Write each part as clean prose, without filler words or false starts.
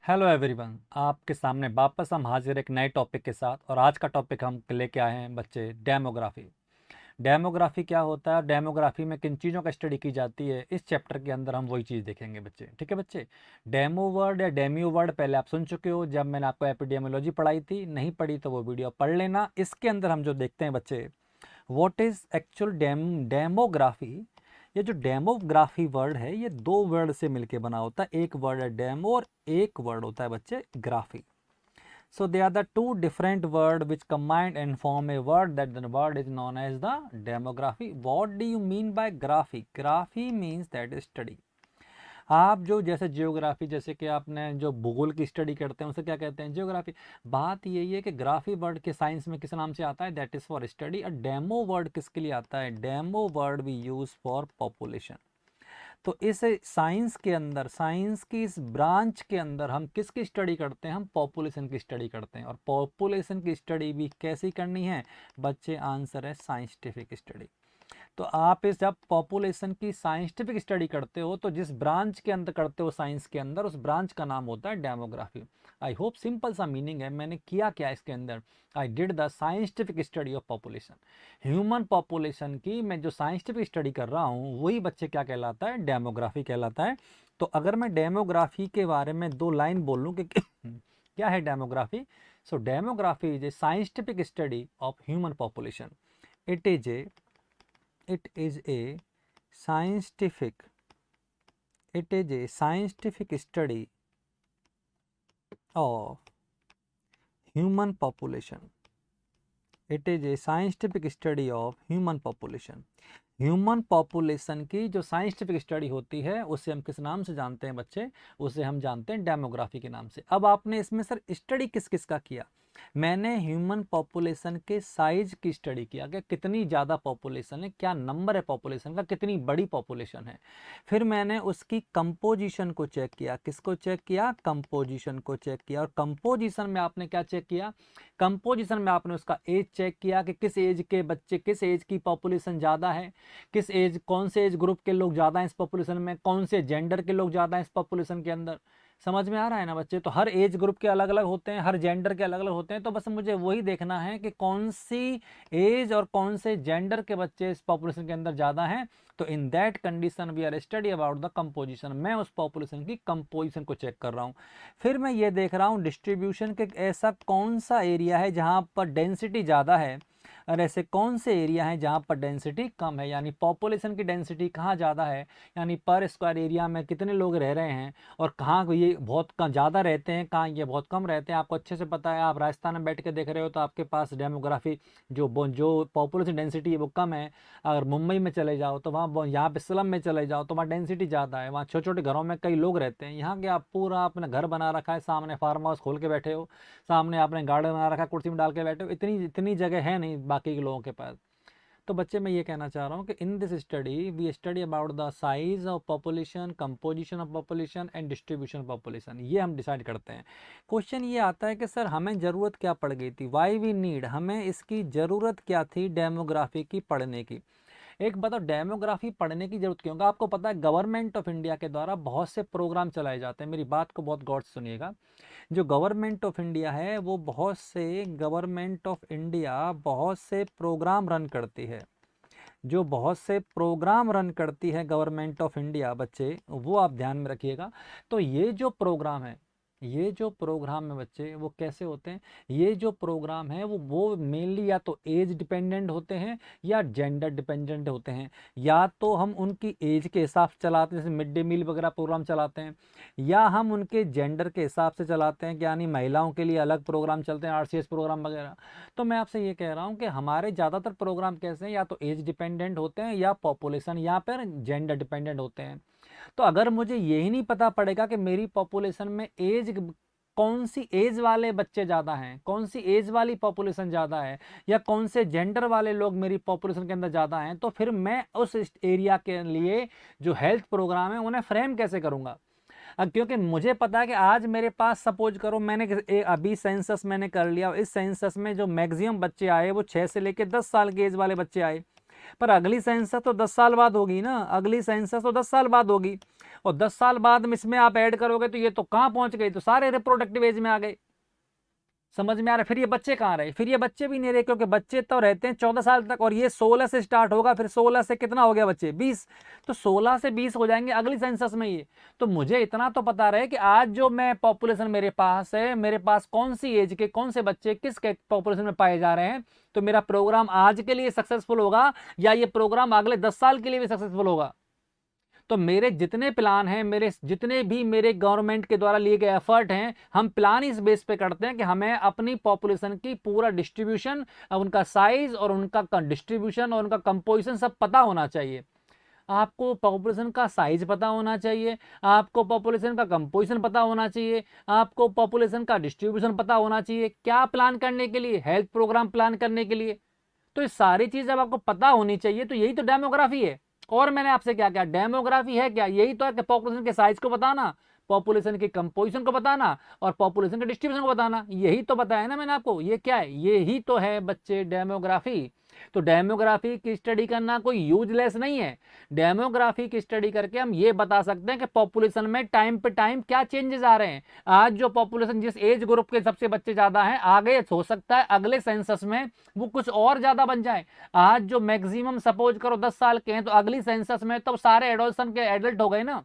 Hello everyone, आपके सामने वापस हम हाजिर एक नए टॉपिक के साथ। और आज का टॉपिक हम लेके आए हैं बच्चे, डेमोग्राफी। डेमोग्राफी क्या होता है, डेमोग्राफी में किन चीज़ों का स्टडी की जाती है, इस चैप्टर के अंदर हम वही चीज़ देखेंगे बच्चे। ठीक है बच्चे। डेमो वर्ड या डेम्यू वर्ड पहले आप सुन चुके हो जब मैंने आपको एपिडेमियोलॉजी पढ़ाई थी। नहीं पढ़ी तो वो वीडियो पढ़ लेना। इसके अंदर हम जो देखते हैं बच्चे, व्हाट इज़ एक्चुअल डेमोग्राफी। ये जो डेमोग्राफी वर्ड है ये दो वर्ड से मिलके बना होता है। एक वर्ड है डेमो और एक वर्ड होता है बच्चे graphy. So they are the two different word which combined and form a word, that the word is known as the demography. What do you mean by graphy? Graphy means that is study. आप जो जैसे geography, जैसे कि आपने जो भूगोल की study करते हैं उसे क्या कहते हैं, जियोग्राफी। बात यही है कि ग्राफी वर्ड के साइंस में किस नाम से आता है, दैट इज फॉर स्टडी। और डेमो वर्ड किसके लिए आता है, demo word we use for population. तो इस साइंस के अंदर, साइंस की इस ब्रांच के अंदर हम किसकी स्टडी करते हैं, हम पॉपुलेशन की स्टडी करते हैं। और पॉपुलेशन की स्टडी भी कैसी करनी है बच्चे, आंसर है साइंटिफिक स्टडी। तो आप इस जब पॉपुलेशन की साइंटिफिक स्टडी करते हो तो जिस ब्रांच के अंदर करते हो साइंस के अंदर, उस ब्रांच का नाम होता है डेमोग्राफी। आई होप सिंपल सा मीनिंग है। मैंने किया क्या इसके अंदर, I did the scientific study of population. Human population की मैं जो साइंटिफिक स्टडी कर रहा हूँ वही बच्चे क्या कहलाता है, डेमोग्राफी कहलाता है। तो अगर मैं डेमोग्राफी के बारे में दो लाइन बोलूँ कि क्या है demography. So demography is a scientific study of human population. It is a it is a scientific study of human population. It is a scientific study of human population. Human population की जो scientific study होती है उसे हम किस नाम से जानते हैं बच्चे, उसे हम जानते हैं डेमोग्राफी के नाम से। अब आपने इसमें सर स्टडी किस किस का किया, मैंने ह्यूमन पॉपुलेशन के साइज की स्टडी किया कि कितनी ज़्यादा पॉपुलेशन है, क्या नंबर है पॉपुलेशन का, कितनी बड़ी पॉपुलेशन है। फिर मैंने उसकी कंपोजिशन को चेक किया। किसको चेक किया, कंपोजिशन को चेक किया। और कंपोजिशन में आपने क्या चेक किया, कंपोजिशन में आपने उसका एज चेक किया कि किस एज के बच्चे, किस एज की पॉपुलेशन ज़्यादा है, किस एज, कौन से एज ग्रुप के लोग ज़्यादा हैं इस पॉपुलेशन में, कौन से जेंडर के लोग ज़्यादा हैं इस पॉपुलेशन के अंदर। समझ में आ रहा है ना बच्चे। तो हर एज ग्रुप के अलग अलग होते हैं, हर जेंडर के अलग अलग होते हैं। तो बस मुझे वही देखना है कि कौन सी एज और कौन से जेंडर के बच्चे इस पॉपुलेशन के अंदर ज़्यादा हैं। तो in that condition we are study about the composition. मैं उस पॉपुलेशन की कंपोजिशन को चेक कर रहा हूँ। फिर मैं ये देख रहा हूँ डिस्ट्रीब्यूशन के, ऐसा कौन सा एरिया है जहाँ पर डेंसिटी ज़्यादा है और ऐसे कौन से एरिया हैं जहाँ पर डेंसिटी कम है। यानी पॉपुलेशन की डेंसिटी कहाँ ज़्यादा है, यानी पर स्क्वायर एरिया में कितने लोग रह रहे हैं, और कहाँ ये बहुत ज़्यादा रहते हैं, कहाँ ये बहुत कम रहते हैं। आपको अच्छे से पता है, आप राजस्थान में बैठ के देख रहे हो तो आपके पास डेमोग्राफी जो पॉपुलेशन डेंसिटी है वो कम है। अगर मुंबई में चले जाओ तो वहाँ, यहाँ पे स्लम में चले जाओ तो वहाँ डेंसिटी ज़्यादा है, वहाँ छोटे छोटे घरों में कई लोग रहते हैं। यहाँ के आप पूरा अपना घर बना रखा है, सामने फार्म हाउस खोल के बैठे हो, सामने आपने गार्डन बना रखा है, कुर्सी में डाल के बैठे हो, इतनी इतनी जगह है नहीं बाकी के लोगों के पास। तो बच्चे मैं ये कहना चाह रहा हूँ कि in this study we study about the size of population, composition of population and distribution of population. ये हम डिसाइड करते हैं। क्वेश्चन ये आता है कि सर हमें ज़रूरत क्या पड़ गई थी, वाई वी नीड, हमें इसकी ज़रूरत क्या थी डेमोग्राफी की पढ़ने की। एक बताओ, डेमोग्राफी पढ़ने की जरूरत क्यों, आपको पता है गवर्नमेंट ऑफ इंडिया के द्वारा बहुत से प्रोग्राम चलाए जाते हैं। मेरी बात को बहुत गौर से सुनिएगा। जो गवर्नमेंट ऑफ इंडिया है वो गवर्नमेंट ऑफ इंडिया बहुत से प्रोग्राम रन करती है। जो बहुत से प्रोग्राम रन करती है गवर्नमेंट ऑफ इंडिया बच्चे, वो आप ध्यान में रखिएगा। तो ये जो प्रोग्राम है, ये जो प्रोग्राम है बच्चे, वो कैसे होते हैं, ये जो प्रोग्राम है वो मेनली या तो एज डिपेंडेंट होते हैं या जेंडर डिपेंडेंट होते हैं। या तो हम उनकी एज के हिसाब से चलाते हैं, जैसे मिड डे मील वगैरह प्रोग्राम चलाते हैं, या हम उनके जेंडर के हिसाब से चलाते हैं, यानी महिलाओं के लिए अलग प्रोग्राम चलते हैं, आरसीएस प्रोग्राम वगैरह। तो मैं आपसे ये कह रहा हूँ कि हमारे ज़्यादातर प्रोग्राम कैसे हैं, या तो एज डिपेंडेंट होते हैं या पॉपुलेशन या फिर जेंडर डिपेंडेंट होते हैं। तो अगर मुझे यही नहीं पता पड़ेगा कि मेरी पॉपुलेशन में एज, कौन सी एज वाले बच्चे ज़्यादा हैं, कौन सी एज वाली पॉपुलेशन ज़्यादा है, या कौन से जेंडर वाले लोग मेरी पॉपुलेशन के अंदर ज़्यादा हैं, तो फिर मैं उस एरिया के लिए जो हेल्थ प्रोग्राम है उन्हें फ्रेम कैसे करूँगा। क्योंकि मुझे पता है कि आज मेरे पास, सपोज करो मैंने अभी सेंसस मैंने कर लिया, इस सेंसस में जो मैक्सिमम बच्चे आए वो 6 से लेकर 10 साल के एज वाले बच्चे आए। पर अगली सेंसस तो 10 साल बाद होगी ना, अगली सेंसस तो 10 साल बाद होगी, और 10 साल बाद में इसमें आप ऐड करोगे तो ये तो कहाँ पहुंच गई, तो सारे रिप्रोडक्टिव एज में आ गए। समझ में आ रहा है? फिर ये बच्चे कहाँ रहे, फिर ये बच्चे भी नहीं रहे, क्योंकि बच्चे तो रहते हैं 14 साल तक, और ये 16 से स्टार्ट होगा, फिर 16 से कितना हो गया बच्चे 20, तो 16 से 20 हो जाएंगे अगली सेंसस में ये। तो मुझे इतना तो पता रहे कि आज जो मैं पॉपुलेशन मेरे पास है, मेरे पास कौन सी एज के कौन से बच्चे किस पॉपुलेशन में पाए जा रहे हैं, तो मेरा प्रोग्राम आज के लिए सक्सेसफुल होगा या ये प्रोग्राम अगले 10 साल के लिए भी सक्सेसफुल होगा। तो मेरे जितने प्लान हैं, मेरे जितने भी मेरे गवर्नमेंट के द्वारा लिए गए एफर्ट हैं, हम प्लान इस बेस पे करते हैं कि हमें अपनी पॉपुलेशन की पूरा डिस्ट्रीब्यूशन, उनका साइज और उनका डिस्ट्रीब्यूशन और उनका कंपोजिशन सब पता होना चाहिए। आपको पॉपुलेशन का साइज पता होना चाहिए, आपको पॉपुलेशन का कंपोजिशन पता होना चाहिए, आपको पॉपुलेशन का डिस्ट्रीब्यूशन पता होना चाहिए। क्या प्लान करने के लिए? हेल्थ प्रोग्राम प्लान करने के लिए। तो ये सारी चीज जब आपको पता होनी चाहिए, तो यही तो डेमोग्राफी है। और मैंने आपसे क्या क्या, डेमोग्राफी है क्या? यही तो है कि पॉपुलेशन के साइज को बताना, पॉपुलेशन की कंपोजिशन को बताना और पॉपुलेशन के डिस्ट्रीब्यूशन को बताना। यही तो बताया ना मैंने आपको। ये क्या है? यही तो है बच्चे डेमोग्राफी। तो डेमोग्राफी की स्टडी करना कोई यूजलेस नहीं है। डेमोग्राफी की स्टडी करके हम ये बता सकते हैं कि पॉपुलेशन में टाइम पे टाइम क्या चेंजेस आ रहे हैं। आज जो पॉपुलेशन जिस एज ग्रुप के सबसे बच्चे ज्यादा हैं, आगे हो सकता है अगले सेंसस में वो कुछ और ज्यादा बन जाए। आज जो मैक्सिमम सपोज करो 10 साल के हैं, तो अगली सेंसस में तो सारे एडोल्सन के एडल्ट हो गए ना।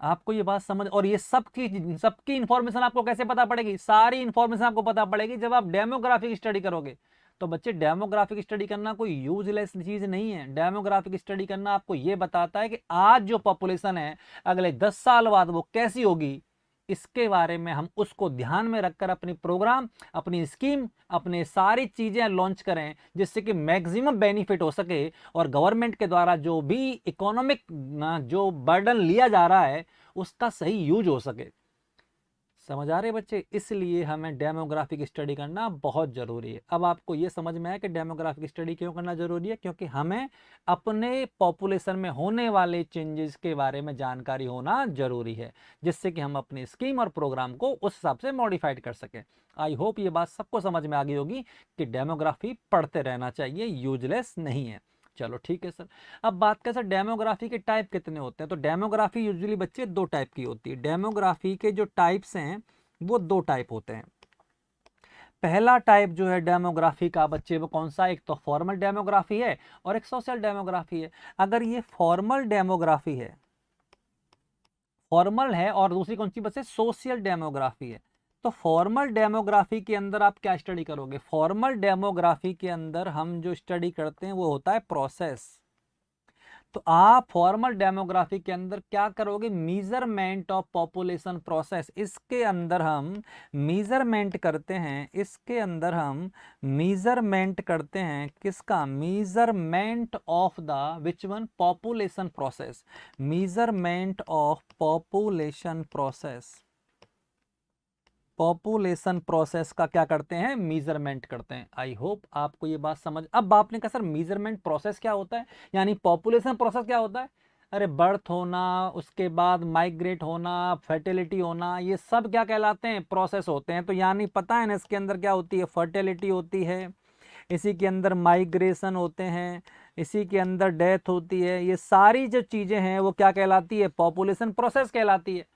आपको ये बात समझ, और ये सबकी इंफॉर्मेशन आपको कैसे पता पड़ेगी? सारी इंफॉर्मेशन आपको पता पड़ेगी जब आप डेमोग्राफिक स्टडी करोगे। तो बच्चे, डेमोग्राफिक स्टडी करना कोई यूजलेस चीज नहीं है। डेमोग्राफिक स्टडी करना आपको ये बताता है कि आज जो पॉपुलेशन है, अगले 10 साल बाद वो कैसी होगी, इसके बारे में हम उसको ध्यान में रखकर अपनी प्रोग्राम, अपनी स्कीम, अपने सारी चीजें लॉन्च करें, जिससे कि मैक्सिमम बेनिफिट हो सके और गवर्नमेंट के द्वारा जो भी इकोनॉमिक जो बर्डन लिया जा रहा है उसका सही यूज हो सके। समझ आ रहे बच्चे? इसलिए हमें डेमोग्राफिक स्टडी करना बहुत जरूरी है। अब आपको ये समझ में आया कि डेमोग्राफिक स्टडी क्यों करना जरूरी है? क्योंकि हमें अपने पॉपुलेशन में होने वाले चेंजेस के बारे में जानकारी होना जरूरी है, जिससे कि हम अपनी स्कीम और प्रोग्राम को उस हिसाब से मॉडिफाइड कर सकें। आई होप ये बात सबको समझ में आ गई होगी कि डेमोग्राफी पढ़ते रहना चाहिए, यूजलेस नहीं है। चलो ठीक है सर। अब बात करें सर, डेमोग्राफी के टाइप कितने होते हैं? तो डेमोग्राफी यूजुअली बच्चे 2 टाइप की होती है। डेमोग्राफी के जो टाइप्स हैं वो 2 टाइप होते हैं। पहला टाइप जो है डेमोग्राफी का बच्चे, वो कौन सा? एक तो फॉर्मल डेमोग्राफी है और एक सोशल डेमोग्राफी है। अगर ये फॉर्मल डेमोग्राफी है, फॉर्मल है, और दूसरी कौन सी बच्चे? सोशल डेमोग्राफी है। तो फॉर्मल डेमोग्राफी के अंदर आप क्या स्टडी करोगे? फॉर्मल डेमोग्राफी के अंदर हम जो स्टडी करते हैं वो होता है प्रोसेस। तो आप फॉर्मल डेमोग्राफी के अंदर क्या करोगे? Measurement of population process. इसके अंदर हम मीजरमेंट करते हैं, इसके अंदर हम मीजरमेंट करते हैं किसका? Measurement of the which one? Population process. Measurement of population process. Population process का क्या करते हैं? मीजरमेंट करते हैं। आई होप आपको ये बात समझ। अब आपने कहा सर मीजरमेंट प्रोसेस क्या होता है, यानी पॉपुलेशन प्रोसेस क्या होता है? अरे बर्थ होना, उसके बाद माइग्रेट होना, फर्टिलिटी होना, ये सब क्या कहलाते हैं? प्रोसेस होते हैं। तो यानी पता है ना इसके अंदर क्या होती है? फर्टिलिटी होती है, इसी के अंदर माइग्रेशन होते हैं, इसी के अंदर डेथ होती है। ये सारी जो चीजें हैं वो क्या कहलाती है? पॉपुलेशन प्रोसेस कहलाती है,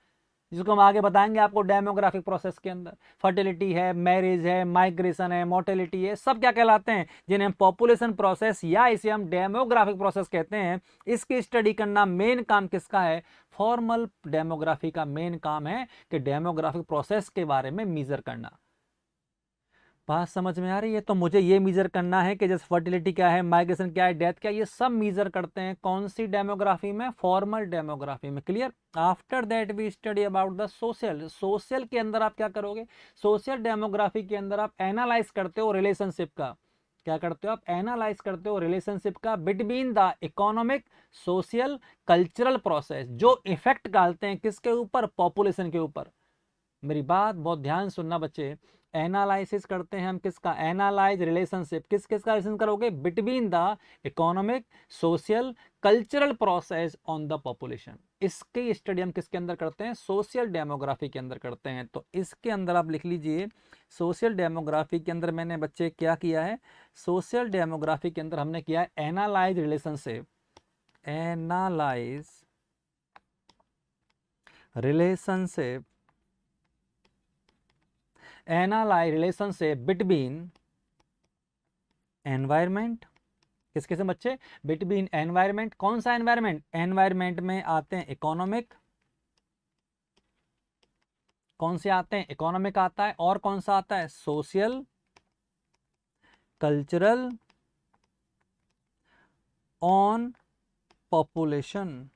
जिसको हम आगे बताएंगे आपको डेमोग्राफिक प्रोसेस के अंदर। फर्टिलिटी है, मैरिज है, माइग्रेशन है, मोर्टेलिटी है, सब क्या कहलाते हैं? जिन्हें हम पॉपुलेशन प्रोसेस या इसे हम डेमोग्राफिक प्रोसेस कहते हैं। इसकी स्टडी करना मेन काम किसका है? फॉर्मल डेमोग्राफी का मेन काम है कि डेमोग्राफिक प्रोसेस के बारे में मीजर करना। बात समझ में आ रही है? तो मुझे ये मीजर करना है कि जैसे फर्टिलिटी क्या है, माइग्रेशन क्या है, डेथ क्या है, ये सब मीजर करते हैं कौन सी डेमोग्राफी में? फॉर्मल डेमोग्राफी में। Clear? After that we study about the social. Social के अंदर आप क्या करोगे? सोशल डेमोग्राफी के अंदर आप एनालाइज करते हो रिलेशनशिप का। क्या करते हो आप? एनालाइज करते हो रिलेशनशिप का between the economic, social, cultural process, जो इफेक्ट डालते हैं किसके ऊपर? पॉपुलेशन के ऊपर। मेरी बात बहुत ध्यान सुनना बच्चे। एनालिसिस करते हैं हम किसका, एनालाइज रिलेशनशिप, किस किस का रिलेशन करोगे, between the economic, social, cultural process on the population. इसकी स्टडी हम किसके अंदर करते हैं, सोशल डेमोग्राफी के अंदर करते हैं। तो इसके अंदर आप लिख लीजिए, सोशल डेमोग्राफी के अंदर मैंने बच्चे क्या किया है, सोशल डेमोग्राफी के अंदर हमने किया है analyse relationship, analyse relationship, analyse relationship between environment, किसके से बच्चे, बिटवीन एनवायरमेंट, कौन सा एनवायरमेंट, एनवायरमेंट में आते हैं इकोनॉमिक, कौन से आते हैं, इकोनॉमिक आता है, और कौन सा आता है, social, cultural, on population.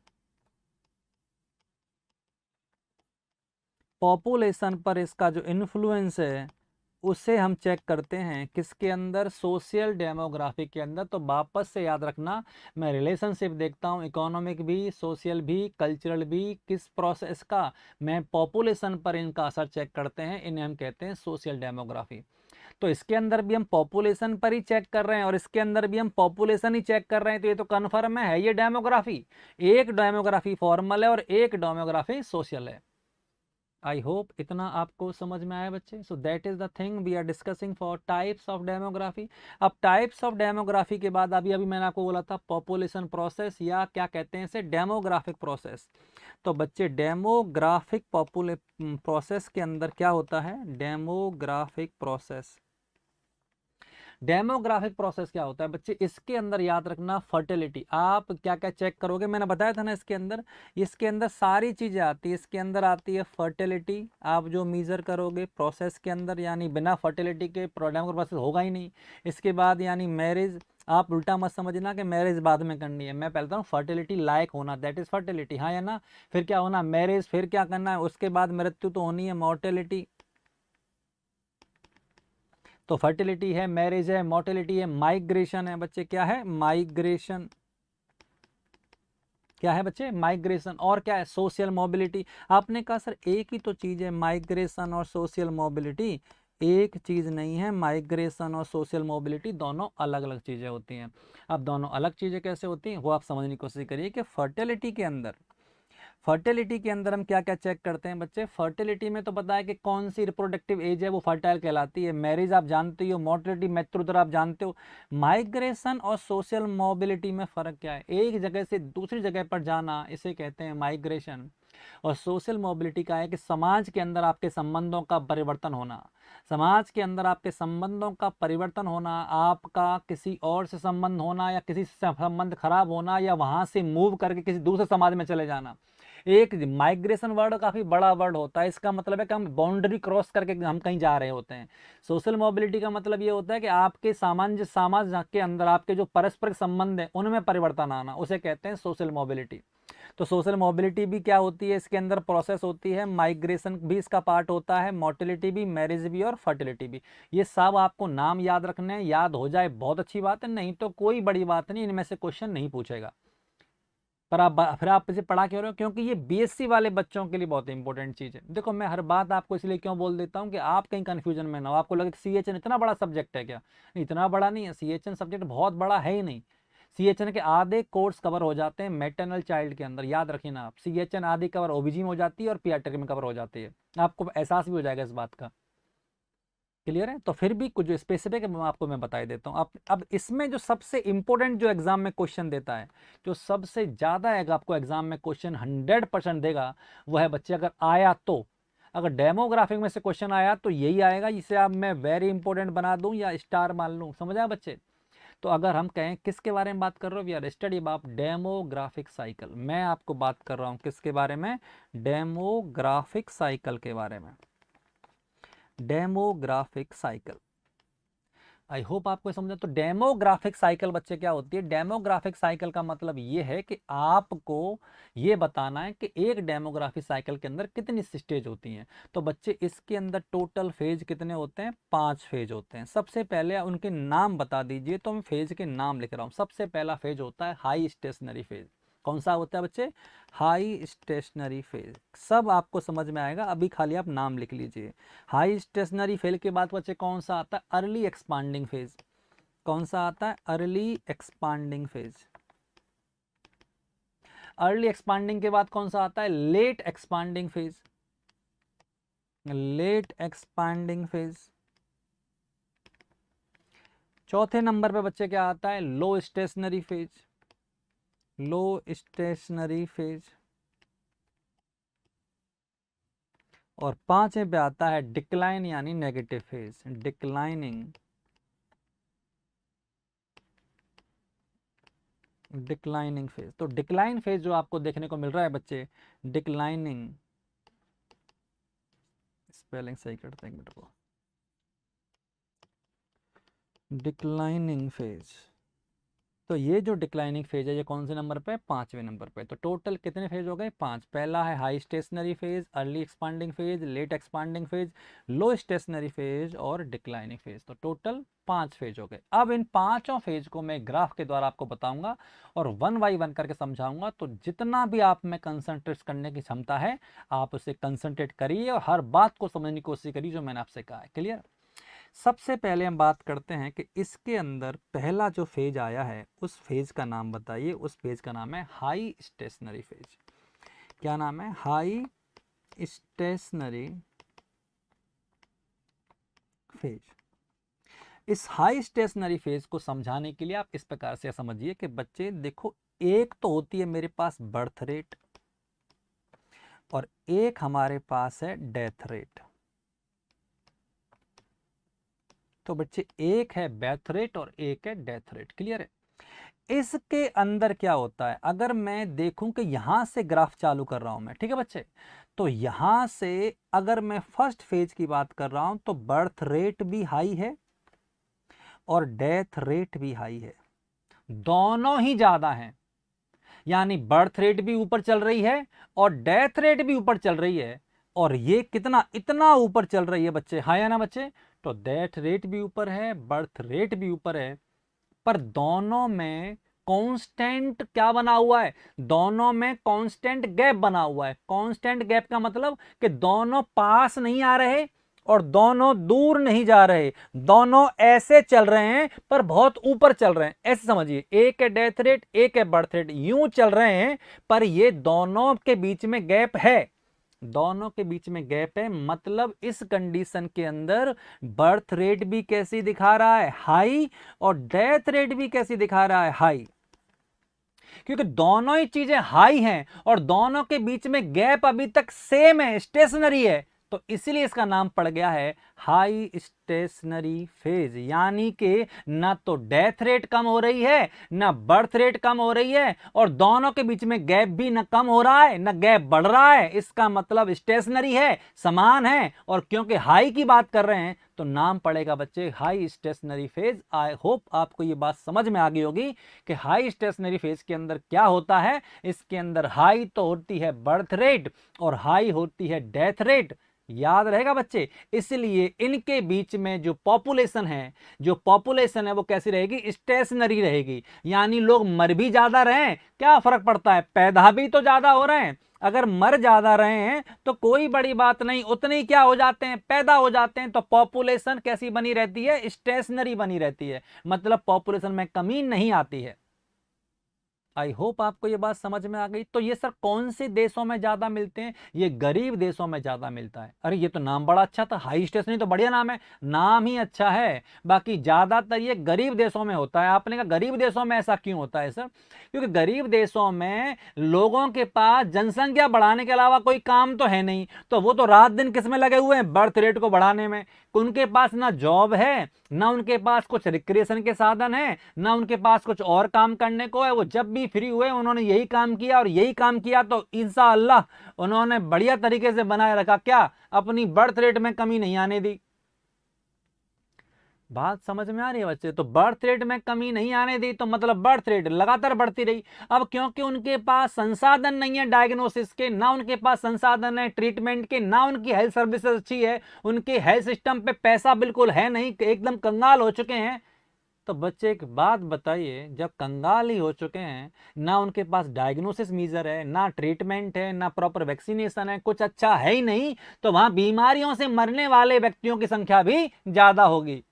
Population पर इसका जो इन्फ्लुएंस है उसे हम चेक करते हैं किसके अंदर, सोशल डेमोग्राफी के अंदर। तो वापस से याद रखना, मैं रिलेशनशिप देखता हूँ, इकोनॉमिक भी, सोशल भी, कल्चरल भी, किस प्रोसेस का, मैं पॉपुलेशन पर इनका असर चेक करते हैं, इन्हें हम कहते हैं सोशल डेमोग्राफी। तो इसके अंदर भी हम पॉपुलेशन पर ही चेक कर रहे हैं और इसके अंदर भी हम पॉपुलेशन ही चेक कर रहे हैं, तो ये तो कन्फर्म है ये डेमोग्राफी। एक डेमोग्राफी फॉर्मल है और एक डेमोग्राफी सोशल है। आई होप इतना आपको समझ में आया बच्चे। So that is the thing we are discussing for types of demography. अब टाइप्स ऑफ डेमोग्राफी के बाद अभी अभी मैंने आपको बोला था पॉपुलेशन प्रोसेस, या क्या कहते हैं इसे, डेमोग्राफिक प्रोसेस। तो बच्चे डेमोग्राफिक प्रोसेस के अंदर क्या होता है, डेमोग्राफिक प्रोसेस, डेमोग्राफिक प्रोसेस क्या होता है बच्चे, इसके अंदर याद रखना फर्टिलिटी। आप क्या क्या चेक करोगे, मैंने बताया था ना, इसके अंदर सारी चीजें आती है। इसके अंदर आती है फर्टिलिटी, आप जो मेजर करोगे प्रोसेस के अंदर, यानी बिना फर्टिलिटी के डेमोग्राफिक प्रोसेस होगा ही नहीं। इसके बाद यानी मैरिज, आप उल्टा मत समझना कि मैरिज बाद में करनी है, मैं पहले फर्टिलिटी लायक होना, दैट इज फर्टिलिटी, हाँ या ना। फिर क्या होना, मैरिज, फिर क्या करना है, उसके बाद मृत्यु तो होनी है, मॉर्टेलिटी। तो फर्टिलिटी है, मैरिज है, मोर्टेलिटी है, माइग्रेशन है बच्चे, क्या है, माइग्रेशन, क्या है बच्चे, माइग्रेशन। और क्या है, सोशल मोबिलिटी। आपने कहा सर एक ही तो चीज है माइग्रेशन और सोशल मोबिलिटी, एक चीज नहीं है, माइग्रेशन और सोशल मोबिलिटी दोनों अलग अलग चीजें होती हैं। अब दोनों अलग चीजें कैसे होती हैं वो आप समझने की कोशिश करिए कि फर्टिलिटी के अंदर हम क्या क्या चेक करते हैं बच्चे। फर्टिलिटी में तो पता है कि कौन सी रिप्रोडक्टिव एज है वो फर्टाइल कहलाती है, मैरिज आप जानते हो, मोर्टिलिटी मृत्यु आप जानते हो। माइग्रेशन और सोशल मोबिलिटी में फर्क क्या है, एक जगह से दूसरी जगह पर जाना इसे कहते हैं माइग्रेशन, और सोशल मोबिलिटी का है कि समाज के अंदर आपके संबंधों का परिवर्तन होना, समाज के अंदर आपके संबंधों का परिवर्तन होना, आपका किसी और से संबंध होना या किसी से संबंध खराब होना, या वहां से मूव करके किसी दूसरे समाज में चले जाना। एक माइग्रेशन वर्ड काफी बड़ा वर्ड होता है, इसका मतलब है कि हम बाउंड्री क्रॉस करके हम कहीं जा रहे होते हैं। सोशल मोबिलिटी का मतलब ये होता है कि आपके सामान्य समाज के अंदर आपके जो परस्पर संबंध है उनमें परिवर्तन आना, उसे कहते हैं सोशल मोबिलिटी। तो सोशल मोबिलिटी भी क्या होती है, इसके अंदर प्रोसेस होती है, माइग्रेशन भी इसका पार्ट होता है, मोर्टिलिटी भी, मैरिज भी और फर्टिलिटी भी। ये सब आपको नाम याद रखने हैं, याद हो जाए बहुत अच्छी बात है, नहीं तो कोई बड़ी बात नहीं, इनमें से क्वेश्चन नहीं पूछेगा। पर फिर आप इसे पढ़ा क्यों रहे हो, क्योंकि ये बीएससी वाले बच्चों के लिए बहुत इंपॉर्टेंट चीज है। देखो मैं हर बात आपको इसलिए क्यों बोल देता हूँ कि आप कहीं कंफ्यूजन में ना हो, आपको लगे सीएचएन इतना बड़ा सब्जेक्ट है क्या, इतना बड़ा नहीं है, सीएचएन सब्जेक्ट बहुत बड़ा है ही नहीं। सीएचएन के आधे कोर्स कवर हो जाते हैं मैटरनल चाइल्ड के अंदर, याद रखिए ना आप, सीएचएन आधे कवर ओबीजी में हो जाती है और पीडियाट्रिक में कवर हो जाती है, आपको एहसास भी हो जाएगा इस बात का। क्लियर है, तो फिर भी कुछ जो स्पेसिफिक है आपको मैं बता देता हूँ। अब इसमें जो सबसे इंपॉर्टेंट जो एग्जाम में क्वेश्चन देता है, जो सबसे ज्यादा आपको एग्जाम में क्वेश्चन 100% देगा, वो है बच्चे, अगर आया तो, अगर डेमोग्राफिक में से क्वेश्चन आया तो यही आएगा, जिसे आप मैं वेरी इंपॉर्टेंट बना दूं या स्टार मान लूं, समझ आया बच्चे। तो अगर हम कहें किसके बारे में बात कर रहे हो, we are study about demographic cycle, मैं आपको बात कर रहा हूं किसके बारे में, डेमोग्राफिक साइकिल के बारे में, डेमोग्राफिक साइकिल। आई होप आपको समझा। तो डेमोग्राफिक साइकिल बच्चे क्या होती है, डेमोग्राफिक साइकिल का मतलब ये है कि आपको ये बताना है कि एक डेमोग्राफिक साइकिल के अंदर कितनी स्टेज होती हैं। तो बच्चे इसके अंदर टोटल फेज कितने होते हैं, 5 फेज होते हैं। सबसे पहले उनके नाम बता दीजिए, तो मैं फेज के नाम लिख रहा हूं। सबसे पहला फेज होता है हाई स्टेशनरी फेज, कौन सा होता है बच्चे? High stationary phase. सब आपको समझ में आएगा, अभी खाली आप नाम लिख लीजिए। हाई स्टेशनरी फेज के बाद बच्चे कौन सा आता है? Early expanding phase. कौन सा आता है? Early expanding phase. Early expanding के बाद कौन सा आता है? Late expanding phase. Late expanding phase. चौथे नंबर पे बच्चे क्या आता है? Low stationary phase. Low stationary phase. और पांचवें पे आता है डिक्लाइन यानी negative phase. Declining, declining phase. तो डिक्लाइन फेज जो आपको देखने को मिल रहा है बच्चे, डिक्लाइनिंग, स्पेलिंग सही करते हैं एक मिनट को, डिक्लाइनिंग फेज। तो ये जो डिक्लाइनिंग फेज है ये कौन से नंबर पे? पांचवें नंबर पे। तो टोटल कितने फेज हो गए? 5। पहला है high stationary phase, early expanding phase, late expanding phase, low stationary phase और डिक्लाइनिंग फेज। तो टोटल 5 फेज हो गए। अब इन पांचों फेज को मैं ग्राफ के द्वारा आपको बताऊंगा और 1 बाई 1 करके समझाऊंगा। तो जितना भी आप में कंसंट्रेट करने की क्षमता है आप उसे कंसंट्रेट करिए और हर बात को समझने की कोशिश करिए जो मैंने आपसे कहा है। क्लियर? सबसे पहले हम बात करते हैं कि इसके अंदर पहला जो फेज आया है उस फेज का नाम बताइए। उस फेज का नाम है हाई स्टेशनरी फेज। क्या नाम है? High stationary phase. इस हाई स्टेशनरी फेज को समझाने के लिए आप इस प्रकार से समझिए कि बच्चे देखो, एक तो होती है मेरे पास बर्थ रेट और एक हमारे पास है डेथ रेट। तो बच्चे एक है बर्थ रेट और एक है डेथ रेट। क्लियर है? इसके अंदर क्या होता है, अगर मैं देखूं कि यहां से ग्राफ चालू कर रहा हूं मैं, ठीक है बच्चे, तो यहां से अगर मैं फर्स्ट फेज की बात कर रहा हूं तो बर्थ रेट भी हाई है और डेथ रेट भी हाई है। दोनों ही ज्यादा हैं, यानी बर्थ रेट भी ऊपर चल रही है और डेथ रेट भी ऊपर चल रही है। और ये कितना? इतना ऊपर चल रही है बच्चे, हाँ या ना बच्चे? तो डेथ रेट भी ऊपर है, बर्थ रेट भी ऊपर है, पर दोनों में कांस्टेंट क्या बना हुआ है? दोनों में कांस्टेंट गैप बना हुआ है। कांस्टेंट गैप का मतलब कि दोनों पास नहीं आ रहे और दोनों दूर नहीं जा रहे, दोनों ऐसे चल रहे हैं पर बहुत ऊपर चल रहे हैं। ऐसे समझिए, एक है डेथ रेट, एक है बर्थ रेट, यूं चल रहे हैं पर ये दोनों के बीच में गैप है। दोनों के बीच में गैप है, मतलब इस कंडीशन के अंदर बर्थ रेट भी कैसी दिखा रहा है? हाई। और डेथ रेट भी कैसी दिखा रहा है? हाई। क्योंकि दोनों ही चीजें हाई हैं और दोनों के बीच में गैप अभी तक सेम है, स्टेशनरी है, तो इसीलिए इसका नाम पड़ गया है हाई स्टेशनरी फेज। यानी कि ना तो डेथ रेट कम हो रही है ना बर्थ रेट कम हो रही है और दोनों के बीच में गैप भी ना कम हो रहा है ना गैप बढ़ रहा है। इसका मतलब स्टेशनरी है, समान है। और क्योंकि हाई की बात कर रहे हैं तो नाम पड़ेगा बच्चे हाई स्टेशनरी फेज। आई होप आपको ये बात समझ में आ गई होगी कि हाई स्टेशनरी फेज के अंदर क्या होता है। इसके अंदर हाई तो होती है बर्थ रेट और हाई होती है डेथ रेट। याद रहेगा बच्चे? इसलिए इनके बीच में जो पॉपुलेशन है वो कैसी रहेगी? स्टेशनरी रहेगी। यानी लोग मर भी ज्यादा रहे क्या फर्क पड़ता है, पैदा भी तो ज्यादा हो रहे हैं। अगर मर ज्यादा रहे हैं तो कोई बड़ी बात नहीं, उतने ही क्या हो जाते हैं? पैदा हो जाते हैं। तो पॉपुलेशन कैसी बनी रहती है? स्टेशनरी बनी रहती है, मतलब पॉपुलेशन में कमी नहीं आती है। आई होप आपको ये बात समझ में आ गई। तो ये सर कौन से देशों में ज्यादा मिलते हैं? ये गरीब देशों में ज्यादा मिलता है। अरे ये तो नाम बड़ा अच्छा था, हाई स्टेशनरी तो बढ़िया नाम है, नाम ही अच्छा है। बाकी ज्यादातर ये गरीब देशों में होता है। आपने कहा गरीब देशों में ऐसा क्यों होता है सर? क्योंकि गरीब देशों में लोगों के पास जनसंख्या बढ़ाने के अलावा कोई काम तो है नहीं, तो वो तो रात दिन किसमें लगे हुए हैं? बर्थ रेट को बढ़ाने में। उनके पास ना जॉब है, ना उनके पास कुछ रिक्रिएशन के साधन है, ना उनके पास कुछ और काम करने को है। वो जब भी फ्री हुए उन्होंने यही काम किया और यही काम किया, तो इंशाअल्लाह उन्होंने बढ़िया तरीके से बनाए रखा, क्या? अपनी बर्थ रेट में कमी नहीं आने दी। बात समझ में आ रही है बच्चे? तो बर्थ रेट में कमी नहीं आने दी तो मतलब बर्थ रेट लगातार बढ़ती रही। अब क्योंकि उनके पास संसाधन नहीं है डायग्नोसिस के, ना उनके पास संसाधन है ट्रीटमेंट के, ना उनकी हेल्थ सर्विसेज अच्छी है, उनके हेल्थ सिस्टम पे पैसा बिल्कुल है नहीं, एकदम कंगाल हो चुके हैं, तो बच्चे एक बात बताइए, जब कंगाल ही हो चुके हैं, ना उनके पास डायग्नोसिस मीजर है, ना ट्रीटमेंट है, ना प्रॉपर वैक्सीनेशन है, कुछ अच्छा है ही नहीं, तो वहां बीमारियों से मरने वाले व्यक्तियों की संख्या भी ज्यादा होगी।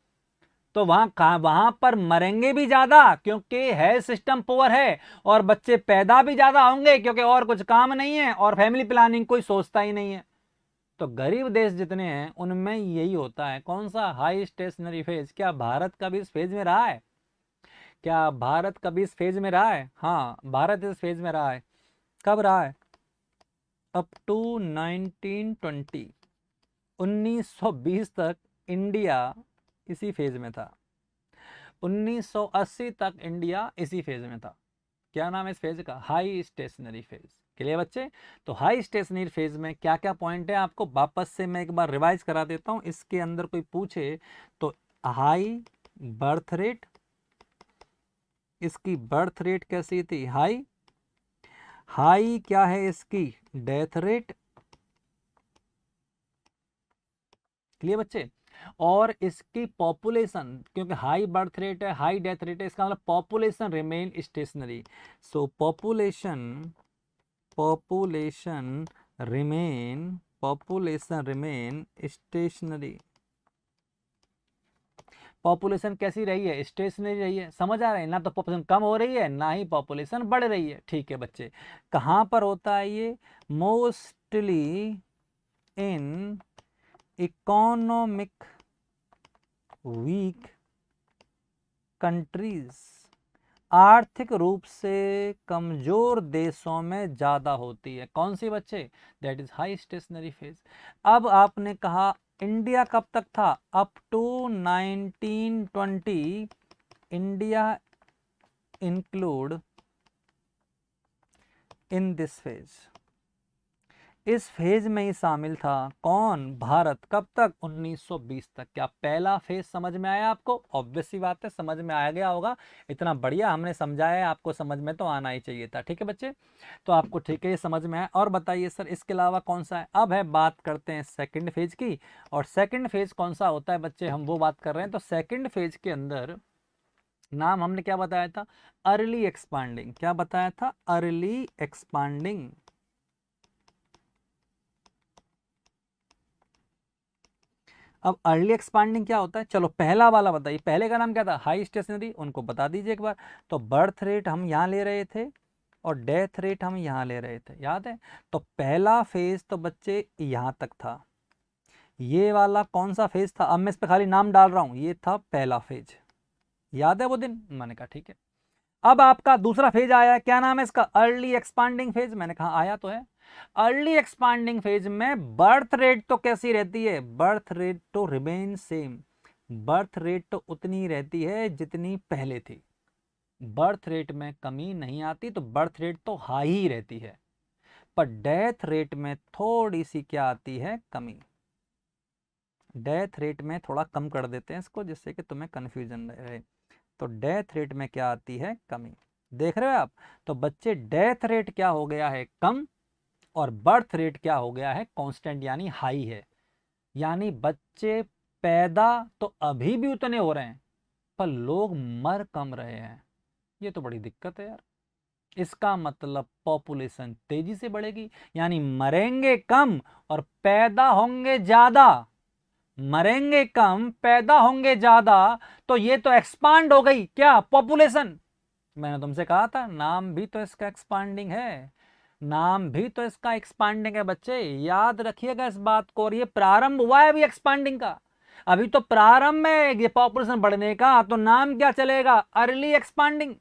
तो वहां पर मरेंगे भी ज्यादा क्योंकि हेल्थ सिस्टम पुअर है, और बच्चे पैदा भी ज्यादा होंगे क्योंकि और कुछ काम नहीं है, और फैमिली प्लानिंग कोई सोचता ही नहीं है। तो गरीब देश जितने हैं उनमें यही होता है। कौन सा? High stationary phase. क्या भारत कभी इस फेज में रहा है? क्या भारत कभी इस फेज में रहा है? हाँ, भारत इस फेज में रहा है। कब रहा है? अप टू 1920, 1920 तक इंडिया इसी फेज में था। 1980 तक इंडिया इसी फेज में था। क्या नाम है इस फेज का? High stationary phase. क्लियर बच्चे? तो हाई स्टेशनरी फेज में क्या क्या पॉइंट है, आपको वापस से मैं एक बार रिवाइज करा देता हूं। इसके अंदर कोई पूछे तो हाई बर्थ रेट, इसकी बर्थ रेट कैसी थी? हाई। हाई क्या है इसकी? Death rate. क्लियर बच्चे? और इसकी पॉपुलेशन, क्योंकि हाई बर्थ रेट है, हाई डेथ रेट है, इसका मतलब पॉपुलेशन रिमेन स्टेशनरी। सो पॉपुलेशन रिमेन स्टेशनरी। पॉपुलेशन कैसी रही है? स्टेशनरी रही है। समझ आ रहा है? ना तो पॉपुलेशन कम हो रही है, ना ही पॉपुलेशन बढ़ रही है। ठीक है बच्चे, कहां पर होता है ये? Mostly in economic weak countries, आर्थिक रूप से कमजोर देशों में ज्यादा होती है। कौन सी बच्चे? That is high stationary phase. अब आपने कहा इंडिया कब तक था? Up to 1920 India include in this phase. इस फेज में ही शामिल था। कौन? भारत। कब तक? 1920 तक। क्या पहला फेज समझ में आया आपको? ऑब्वियस सी बात है, समझ में आ गया होगा। इतना बढ़िया हमने समझाया है, आपको समझ में तो आना ही चाहिए था। ठीक है बच्चे, तो आपको ठीक है ये समझ में आया। और बताइए सर इसके अलावा कौन सा है? अब है बात करते हैं सेकेंड फेज की। और सेकेंड फेज कौन सा होता है बच्चे, हम वो बात कर रहे हैं। तो सेकेंड फेज के अंदर नाम हमने क्या बताया था? Early expanding. क्या बताया था? Early expanding. अब अर्ली एक्सपांडिंग क्या होता है? चलो पहला वाला बताइए, पहले का नाम क्या था? High stationary. उनको बता दीजिए एक बार। तो बर्थ रेट हम यहाँ ले रहे थे और डेथ रेट हम यहाँ ले रहे थे, याद है? तो पहला फेज तो बच्चे यहाँ तक था। ये वाला कौन सा फेज था? अब मैं इस पर खाली नाम डाल रहा हूँ। ये था पहला फेज। याद है वो दिन? मैंने कहा ठीक है। अब आपका दूसरा फेज आया, क्या नाम है इसका? Early expanding phase. मैंने कहा आया तो है। अर्ली एक्सपांडिंग फेज में बर्थ रेट तो कैसी रहती है? बर्थ रेट तो रिमेन सेम। बर्थ रेट तो उतनी रहती है जितनी पहले थी। बर्थ रेट में कमी नहीं आती, तो बर्थ रेट तो हाई ही रहती है। पर डेथ रेट में थोड़ी सी क्या आती है? कमी। डेथ रेट में थोड़ा कम कर देते हैं इसको, जिससे कि तुम्हें कंफ्यूजन रहे। तो डेथ रेट में क्या आती है? कमी। देख रहे हो आप? तो बच्चे डेथ रेट क्या हो गया है? कम। और बर्थ रेट क्या हो गया है? कांस्टेंट, यानी हाई है। यानी बच्चे पैदा तो अभी भी उतने हो रहे हैं, पर लोग मर कम रहे हैं। ये तो बड़ी दिक्कत है यार। इसका मतलब पॉपुलेशन तेजी से बढ़ेगी, यानी मरेंगे कम और पैदा होंगे ज्यादा। मरेंगे कम, पैदा होंगे ज्यादा। तो ये तो एक्सपांड हो गई क्या? पॉपुलेशन। मैंने तुमसे कहा था नाम भी तो इसका एक्सपांडिंग है। नाम भी तो इसका एक्सपांडिंग है बच्चे, याद रखिएगा इस बात को। और ये प्रारंभ हुआ है अभी एक्सपांडिंग का। अभी तो प्रारंभ में ये पॉपुलेशन बढ़ने का, तो नाम क्या चलेगा? Early expanding.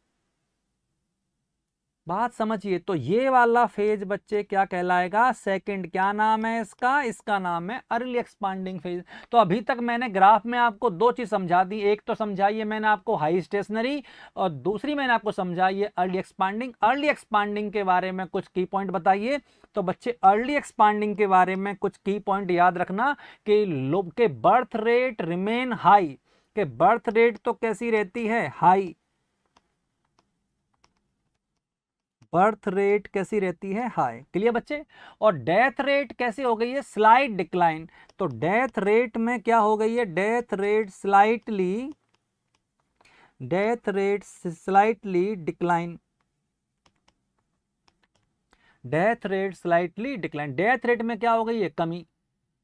बात समझिए। तो ये वाला फेज बच्चे क्या कहलाएगा? सेकंड। क्या नाम है इसका? इसका नाम है अर्ली एक्सपांडिंग फेज। तो अभी तक मैंने ग्राफ में आपको दो चीज समझा दी। एक तो समझाइए मैंने आपको हाई स्टेशनरी, और दूसरी मैंने आपको समझाइए अर्ली एक्सपांडिंग। अर्ली एक्सपांडिंग के बारे में कुछ की पॉइंट बताइए। तो बच्चे अर्ली एक्सपांडिंग के बारे में कुछ की पॉइंट याद रखना कि लोग के बर्थ रेट रिमेन हाई। के बर्थ रेट तो कैसी रहती है? हाई। बर्थ रेट कैसी रहती है? हाई। क्लियर बच्चे? और डेथ रेट कैसी हो गई है? Slight decline. तो डेथ रेट में क्या हो गई है? Death rate slightly death rate slightly decline, death rate slightly decline, death rate में क्या हो गई है, कमी।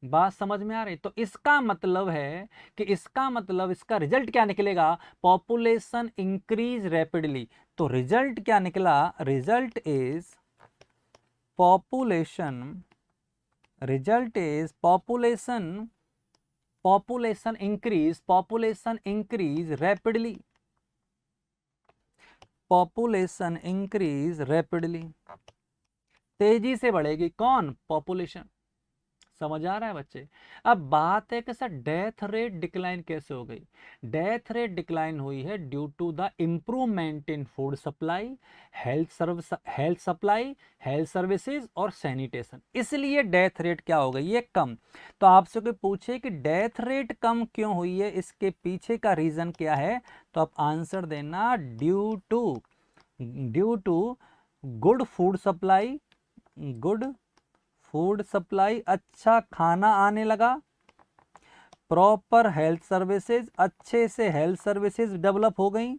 बात समझ में आ रही? तो इसका मतलब है कि इसका रिजल्ट क्या निकलेगा, पॉपुलेशन इंक्रीज रैपिडली। तो रिजल्ट क्या निकला, result is population, result is population increase rapidly, population increase rapidly, तेजी से बढ़ेगी कौन, पॉपुलेशन। समझ आ रहा है बच्चे? अब बात है कि सर डेथ रेट डिक्लाइन कैसे हो गई। डेथ रेट डिक्लाइन हुई है due to the improvement in food supply, health supply, health services और सैनिटेशन, इसलिए डेथ रेट क्या हो गई है, कम। तो आपसे कोई पूछे कि डेथ रेट कम क्यों हुई है, इसके पीछे का रीजन क्या है, तो आप आंसर देना due to good food supply, good food supply, अच्छा खाना आने लगा, प्रॉपर हेल्थ सर्विसेज, अच्छे से हेल्थ सर्विसेज डेवलप हो गई,